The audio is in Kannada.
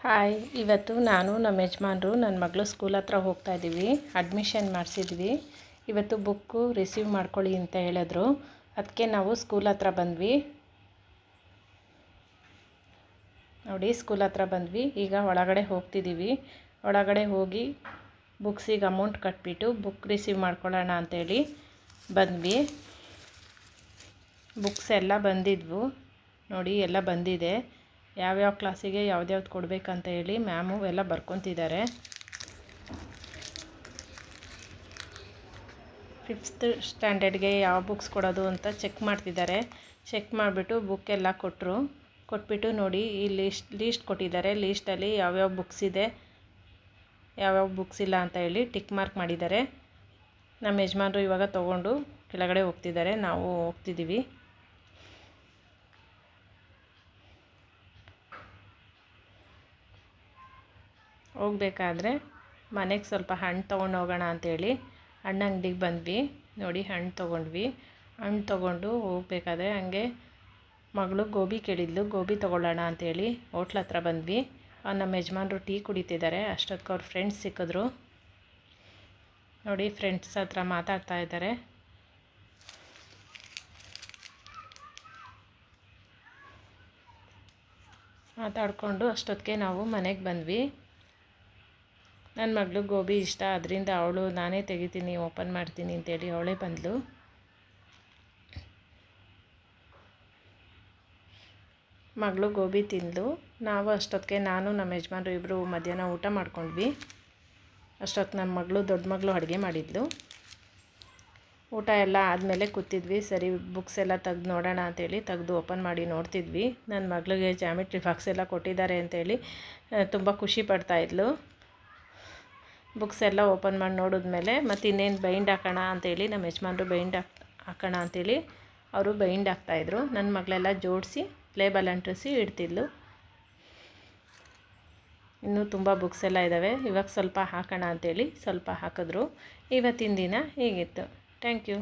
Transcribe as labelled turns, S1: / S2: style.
S1: ಹಾಯ್, ಇವತ್ತು ನಾನು ನಮ್ಮ ಯಜಮಾನ್ರು ನನ್ನ ಮಗಳು ಸ್ಕೂಲ್ ಹತ್ರ ಹೋಗ್ತಾ ಇದ್ದೀವಿ. ಅಡ್ಮಿಷನ್ ಮಾಡಿಸಿದ್ವಿ. ಇವತ್ತು ಬುಕ್ಕು ರಿಸೀವ್ ಮಾಡ್ಕೊಳ್ಳಿ ಅಂತ ಹೇಳಿದ್ರು. ಅದಕ್ಕೆ ನಾವು ಸ್ಕೂಲ್ ಹತ್ರ ಬಂದ್ವಿ. ನೋಡಿ, ಸ್ಕೂಲ್ ಹತ್ರ ಬಂದ್ವಿ. ಈಗ ಒಳಗಡೆ ಹೋಗ್ತಿದ್ದೀವಿ. ಒಳಗಡೆ ಹೋಗಿ ಬುಕ್ಸಿಗೆ ಅಮೌಂಟ್ ಕಟ್ಬಿಟ್ಟು ಬುಕ್ ರಿಸೀವ್ ಮಾಡ್ಕೊಳ್ಳೋಣ ಅಂತೇಳಿ ಬಂದ್ವಿ. ಬುಕ್ಸ್ ಎಲ್ಲ ಬಂದಿದ್ವು. ನೋಡಿ, ಎಲ್ಲ ಬಂದಿದೆ. ಯಾವ್ಯಾವ ಕ್ಲಾಸಿಗೆ ಯಾವ್ದ್ಯಾವ್ದು ಕೊಡಬೇಕಂತ ಹೇಳಿ ಮ್ಯಾಮು ಎಲ್ಲ ಬರ್ಕೊತಿದ್ದಾರೆ. 5th ಸ್ಟ್ಯಾಂಡರ್ಡ್ಗೆ ಯಾವ ಬುಕ್ಸ್ ಕೊಡೋದು ಅಂತ ಚೆಕ್ ಮಾಡ್ತಿದ್ದಾರೆ. ಚೆಕ್ ಮಾಡಿಬಿಟ್ಟು ಬುಕ್ ಎಲ್ಲ ಕೊಟ್ಬಿಟ್ಟು ನೋಡಿ, ಈ ಲೀಸ್ಟ್ ಕೊಟ್ಟಿದ್ದಾರೆ. ಲೀಸ್ಟಲ್ಲಿ ಯಾವ್ಯಾವ ಬುಕ್ಸ್ ಇದೆ, ಯಾವ್ಯಾವ ಬುಕ್ಸ್ ಇಲ್ಲ ಅಂತ ಹೇಳಿ ಟಿಕ್ ಮಾರ್ಕ್ ಮಾಡಿದ್ದಾರೆ. ನಮ್ಮ ಯಜಮಾನ್ರು ಇವಾಗ ತೊಗೊಂಡು ಕೆಳಗಡೆ ಹೋಗ್ತಿದ್ದಾರೆ. ನಾವು ಹೋಗ್ತಿದ್ದೀವಿ. ಹೋಗ್ಬೇಕಾದ್ರೆ ಮನೆಗೆ ಸ್ವಲ್ಪ ಹಣ್ಣು ತೊಗೊಂಡು ಹೋಗೋಣ ಅಂಥೇಳಿ ಹಣ್ಣು ಅಂಗಡಿಗೆ ಬಂದ್ವಿ. ನೋಡಿ, ಹಣ್ಣು ತೊಗೊಂಡ್ವಿ. ಹಣ್ಣು ತೊಗೊಂಡು ಹೋಗ್ಬೇಕಾದ್ರೆ ಹಂಗೆ ಮಗಳು ಗೋಬಿ ಕೇಳಿದ್ಲು. ಗೋಬಿ ತೊಗೊಳ್ಳೋಣ ಅಂಥೇಳಿ ಹೋಟ್ಲ್ ಹತ್ರ ಬಂದ್ವಿ. ನಮ್ಮ ಯಜಮಾನ್ರು ಟೀ ಕುಡಿತಿದ್ದಾರೆ. ಅಷ್ಟೊತ್ತಿಗೆ ಅವ್ರ ಫ್ರೆಂಡ್ಸ್ ಸಿಕ್ಕಿದ್ರು. ನೋಡಿ, ಫ್ರೆಂಡ್ಸ್ ಹತ್ರ ಮಾತಾಡ್ತಾ ಇದ್ದಾರೆ. ಮಾತಾಡಿಕೊಂಡು ಅಷ್ಟೊತ್ತಿಗೆ ನಾವು ಮನೆಗೆ ಬಂದ್ವಿ. ನನ್ನ ಮಗಳು ಗೋಬಿ ಇಷ್ಟ, ಅದರಿಂದ ಅವಳು ನಾನೇ ತೆಗಿತೀನಿ, ಓಪನ್ ಮಾಡ್ತೀನಿ ಅಂತೇಳಿ ಅವಳೇ ಬಂದಳು. ಮಗಳು ಗೋಬಿ ತಿಂದಳು. ನಾವು ಅಷ್ಟೊತ್ತಿಗೆ ನಾನು ನಮ್ಮ ಯಜಮಾನ್ರು ಇಬ್ಬರು ಮಧ್ಯಾಹ್ನ ಊಟ ಮಾಡ್ಕೊಂಡ್ವಿ. ಅಷ್ಟೊತ್ತು ನಮ್ಮ ಮಗಳು ದೊಡ್ಡ ಮಗಳು ಅಡುಗೆ ಮಾಡಿದ್ಲು. ಊಟ ಎಲ್ಲ ಆದಮೇಲೆ ಕೂತಿದ್ವಿ. ಸರಿ, ಬುಕ್ಸ್ ಎಲ್ಲ ತೆಗ್ದು ನೋಡೋಣ ಅಂತೇಳಿ ತೆಗೆದು ಓಪನ್ ಮಾಡಿ ನೋಡ್ತಿದ್ವಿ. ನನ್ನ ಮಗಳಿಗೆ ಜಾಮಿಟ್ರಿ ಬಾಕ್ಸ್ ಎಲ್ಲ ಕೊಟ್ಟಿದ್ದಾರೆ ಅಂತೇಳಿ ತುಂಬ ಖುಷಿ ಪಡ್ತಾಯಿದ್ಲು. ಬುಕ್ಸ್ ಎಲ್ಲ ಓಪನ್ ಮಾಡಿ ನೋಡಿದ್ಮೇಲೆ ಮತ್ತು ಇನ್ನೇನು ಬೈಂಡ್ ಹಾಕೋಣ ಅಂತೇಳಿ ನಮ್ಮ ಯಜಮಾನ್ರು ಬೈಂಡ್ ಹಾಕೋಣ ಅಂತೇಳಿ ಅವರು ಬೈಂಡ್ ಹಾಕ್ತಾಯಿದ್ರು. ನನ್ನ ಮಗಳೆಲ್ಲ ಜೋಡಿಸಿ ಲೇಬಲ್ ಅಂಟಿಸಿ ಇಡ್ತಿದ್ಲು. ಇನ್ನೂ ತುಂಬ ಬುಕ್ಸ್ ಎಲ್ಲ ಇದ್ದಾವೆ. ಇವಾಗ ಸ್ವಲ್ಪ ಹಾಕೋಣ ಅಂತೇಳಿ ಸ್ವಲ್ಪ ಹಾಕಿದ್ರು. ಇವತ್ತಿನ ದಿನ ಹೀಗಿತ್ತು. Thank you.